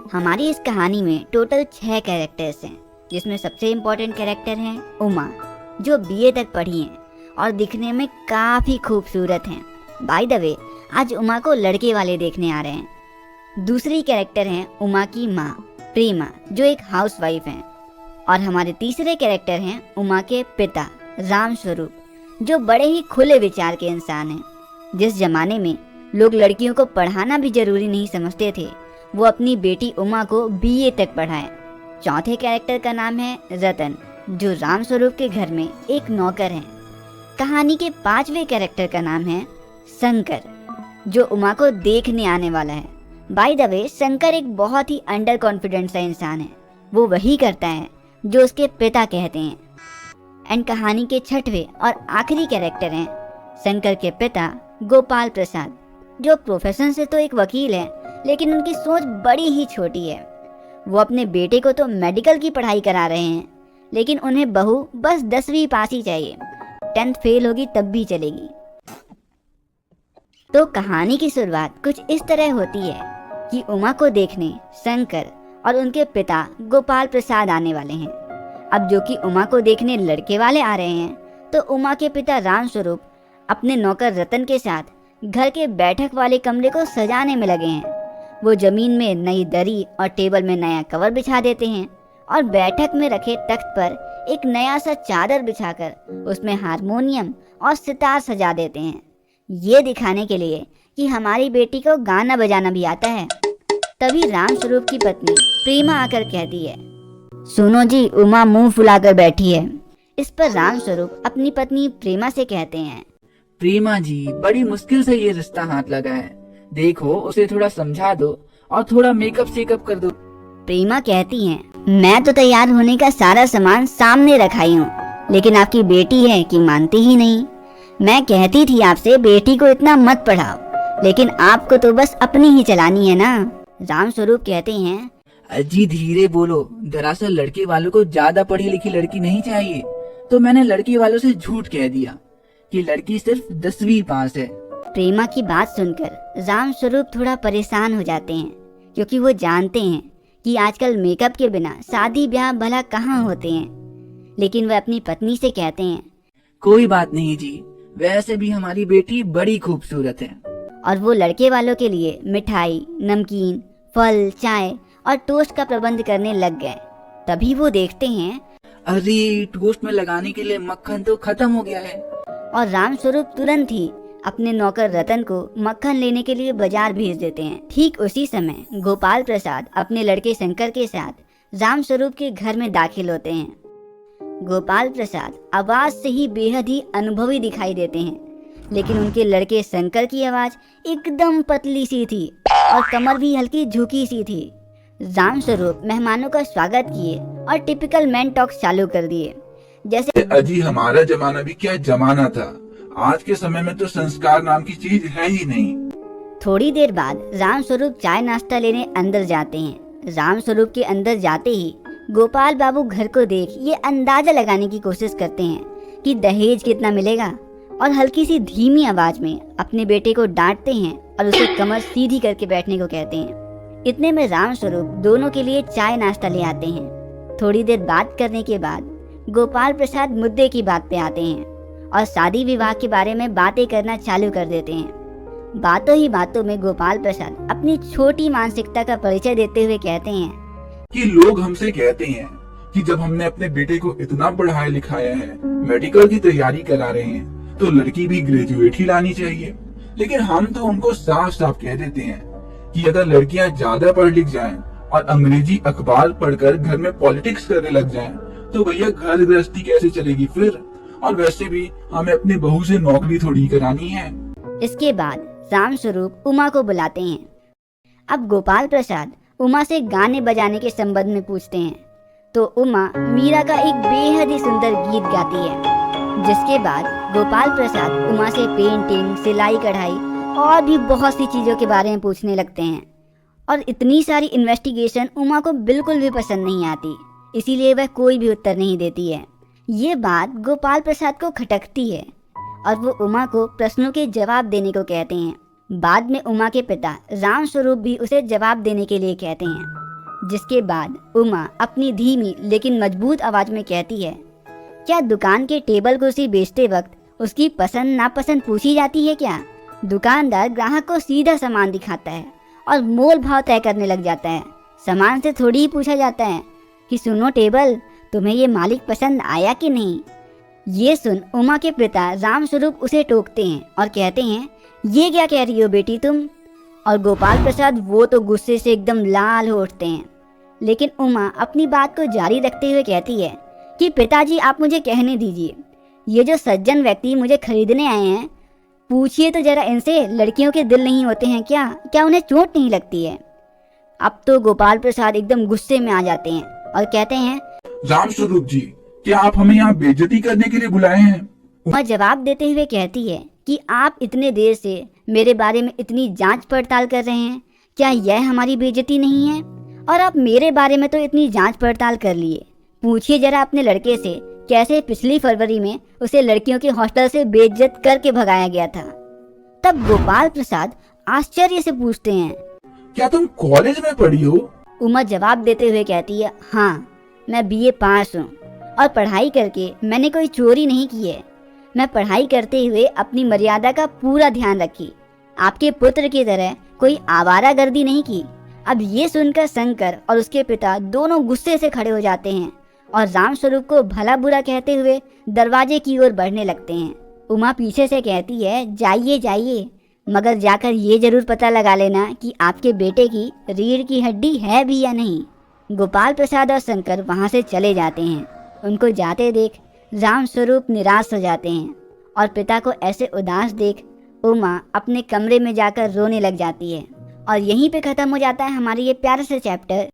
हमारी इस कहानी में टोटल 6 कैरेक्टर्स हैं, जिसमें सबसे इम्पोर्टेंट कैरेक्टर हैं उमा, जो बीए तक पढ़ी हैं और दिखने में काफ़ी खूबसूरत हैं। बाय द वे, आज उमा को लड़के वाले देखने आ रहे हैं। दूसरी कैरेक्टर हैं उमा की माँ प्रेमा, जो एक हाउसवाइफ हैं। और हमारे तीसरे कैरेक्टर हैं उमा के पिता राम स्वरूप, जो बड़े ही खुले विचार के इंसान हैं। जिस जमाने में लोग लड़कियों को पढ़ाना भी जरूरी नहीं समझते थे, वो अपनी बेटी उमा को बीए तक पढ़ाए। चौथे कैरेक्टर का नाम है रतन, जो राम स्वरूप के घर में एक नौकर हैं। कहानी के 5वें कैरेक्टर का नाम है शंकर, जो उमा को देखने आने वाला है। बाय द वे, शंकर एक बहुत ही अंडर कॉन्फिडेंट सा इंसान है। वो वही करता है जो उसके पिता कहते हैं। एंड कहानी के 6वें और आखिरी कैरेक्टर हैं शंकर के पिता गोपाल प्रसाद, जो प्रोफेशन से तो एक वकील है, लेकिन उनकी सोच बड़ी ही छोटी है। वो अपने बेटे को तो मेडिकल की पढ़ाई करा रहे हैं, लेकिन उन्हें बहू बस 10वीं पास ही चाहिए, 10th फेल होगी तब भी चलेगी। तो कहानी की शुरुआत कुछ इस तरह होती है कि उमा को देखने शंकर और उनके पिता गोपाल प्रसाद आने वाले हैं। अब जो कि उमा को देखने लड़के वाले आ रहे हैं, तो उमा के पिता राम स्वरूप अपने नौकर रतन के साथ घर के बैठक वाले कमरे को सजाने में लगे हैं। वो जमीन में नई दरी और टेबल में नया कवर बिछा देते हैं और बैठक में रखे तख्त पर एक नया सा चादर बिछाकर उसमें हारमोनियम और सितार सजा देते हैं, ये दिखाने के लिए कि हमारी बेटी को गाना बजाना भी आता है। तभी राम स्वरूप की पत्नी प्रेमा आकर कहती है, सुनो जी, उमा मुंह फुलाकर बैठी है। इस पर राम स्वरूप अपनी पत्नी प्रेमा से कहते हैं, प्रेमा जी, बड़ी मुश्किल से ये रिश्ता हाथ लगा है, देखो उसे थोड़ा समझा दो और थोड़ा मेकअप शेकअप कर दो। प्रेमा कहती हैं, मैं तो तैयार होने का सारा सामान सामने रखाई हूँ, लेकिन आपकी बेटी है कि मानती ही नहीं। मैं कहती थी आपसे बेटी को इतना मत पढ़ाओ, लेकिन आपको तो बस अपनी ही चलानी है ना। राम स्वरूप कहते हैं, अजी धीरे बोलो, दरअसल लड़के वालों को ज्यादा पढ़ी लिखी लड़की नहीं चाहिए, तो मैंने लड़के वालों से झूठ कह दिया कि लड़की सिर्फ 10वीं पास है। प्रेमा की बात सुनकर राम स्वरूप थोड़ा परेशान हो जाते हैं, क्योंकि वो जानते हैं कि आजकल मेकअप के बिना शादी ब्याह भला कहाँ होते हैं। लेकिन वह अपनी पत्नी से कहते हैं, कोई बात नहीं जी, वैसे भी हमारी बेटी बड़ी खूबसूरत है। और वो लड़के वालों के लिए मिठाई, नमकीन, फल, चाय और टोस्ट का प्रबंध करने लग गए। तभी वो देखते हैं, अरे टोस्ट में लगाने के लिए मक्खन तो खत्म हो गया है। और राम स्वरूप तुरंत ही अपने नौकर रतन को मक्खन लेने के लिए बाजार भेज देते हैं। ठीक उसी समय गोपाल प्रसाद अपने लड़के शंकर के साथ राम स्वरूप के घर में दाखिल होते हैं। गोपाल प्रसाद आवाज से ही बेहद ही अनुभवी दिखाई देते हैं, लेकिन उनके लड़के शंकर की आवाज एकदम पतली सी थी और कमर भी हल्की झुकी सी थी। राम स्वरूप मेहमानों का स्वागत किए और टिपिकल मैन टॉक चालू कर दिए, जैसे अजी हमारा जमाना भी क्या जमाना था, आज के समय में तो संस्कार नाम की चीज है ही नहीं। थोड़ी देर बाद राम स्वरूप चाय नाश्ता लेने अंदर जाते हैं। राम स्वरूप के अंदर जाते ही गोपाल बाबू घर को देख ये अंदाजा लगाने की कोशिश करते हैं कि दहेज कितना मिलेगा, और हल्की सी धीमी आवाज में अपने बेटे को डांटते हैं और उसे कमर सीधी करके बैठने को कहते हैं। इतने में राम स्वरूप दोनों के लिए चाय नाश्ता ले आते हैं। थोड़ी देर बात करने के बाद गोपाल प्रसाद मुद्दे की बात पे आते हैं और शादी विवाह के बारे में बातें करना चालू कर देते हैं। बातों ही बातों में गोपाल प्रसाद अपनी छोटी मानसिकता का परिचय देते हुए कहते हैं कि लोग हमसे कहते हैं कि जब हमने अपने बेटे को इतना पढ़ाया लिखाया है, मेडिकल की तैयारी करा रहे हैं, तो लड़की भी ग्रेजुएट ही लानी चाहिए। लेकिन हम तो उनको साफ साफ कह देते हैं कि अगर लड़कियां ज्यादा पढ़ लिख जाएं और अंग्रेजी अखबार पढ़कर घर में पॉलिटिक्स करने लग जाएं, तो भैया घर गृहस्थी कैसे चलेगी फिर, और वैसे भी हमें अपनी बहू से नौकरी थोड़ी करानी है। इसके बाद राम स्वरूप उमा को बुलाते हैं। अब गोपाल प्रसाद उमा से गाने बजाने के संबंध में पूछते हैं, तो उमा मीरा का एक बेहद ही सुंदर गीत गाती है। जिसके बाद गोपाल प्रसाद उमा से पेंटिंग, सिलाई कढ़ाई और भी बहुत सी चीजों के बारे में पूछने लगते हैं। और इतनी सारी इन्वेस्टिगेशन उमा को बिल्कुल भी पसंद नहीं आती, इसीलिए वह कोई भी उत्तर नहीं देती है। ये बात गोपाल प्रसाद को खटकती है और वो उमा को प्रश्नों के जवाब देने को कहते हैं। बाद में उमा के पिता राम स्वरूप भी उसे जवाब देने के लिए कहते हैं। जिसके बाद उमा अपनी धीमी लेकिन मजबूत आवाज में कहती है, क्या दुकान के टेबल कुर्सी बेचते वक्त उसकी पसंद नापसंद पूछी जाती है क्या? दुकानदार ग्राहक को सीधा सामान दिखाता है और मोल भाव तय करने लग जाता है। सामान से थोड़ी ही पूछा जाता है कि सुनो टेबल, तुम्हें ये मालिक पसंद आया कि नहीं। ये सुन उमा के पिता रामस्वरूप उसे टोकते हैं और कहते हैं, ये क्या कह रही हो बेटी तुम? और गोपाल प्रसाद वो तो गुस्से से एकदम लाल हो उठते हैं। लेकिन उमा अपनी बात को जारी रखते हुए कहती है कि पिताजी आप मुझे कहने दीजिए, ये जो सज्जन व्यक्ति मुझे खरीदने आए हैं, पूछिए तो जरा इनसे, लड़कियों के दिल नहीं होते हैं क्या? क्या उन्हें चोट नहीं लगती है? अब तो गोपाल प्रसाद एकदम गुस्से में आ जाते हैं और कहते हैं, रामस्वरूप जी, क्या आप हमें यहाँ बेइज्जती करने के लिए बुलाए हैं? और जवाब देते हुए कहती है कि आप इतने देर से मेरे बारे में इतनी जांच पड़ताल कर रहे हैं, क्या यह हमारी बेइज्जती नहीं है? और आप मेरे बारे में तो इतनी जांच पड़ताल कर लिए, पूछिए जरा अपने लड़के से कैसे पिछली फरवरी में उसे लड़कियों के हॉस्टल से बेइज्जत करके भगाया गया था। तब गोपाल प्रसाद आश्चर्य से पूछते हैं, क्या तुम कॉलेज में पढ़ी हो? उमा जवाब देते हुए कहती है, हाँ, मैं बीए पास हूँ और पढ़ाई करके मैंने कोई चोरी नहीं की है। मैं पढ़ाई करते हुए अपनी मर्यादा का पूरा ध्यान रखी, आपके पुत्र की तरह कोई आवारागर्दी नहीं की। अब ये सुनकर शंकर और उसके पिता दोनों गुस्से से खड़े हो जाते हैं और रामस्वरूप को भला बुरा कहते हुए दरवाजे की ओर बढ़ने लगते हैं। उमा पीछे से कहती है, जाइए जाइए, मगर जाकर ये जरूर पता लगा लेना कि आपके बेटे की रीढ़ की हड्डी है भी या नहीं। गोपाल प्रसाद और शंकर वहाँ से चले जाते हैं। उनको जाते देख रामस्वरूप निराश हो जाते हैं और पिता को ऐसे उदास देख उमा अपने कमरे में जाकर रोने लग जाती है। और यहीं पे ख़त्म हो जाता है हमारी ये प्यारा सा चैप्टर।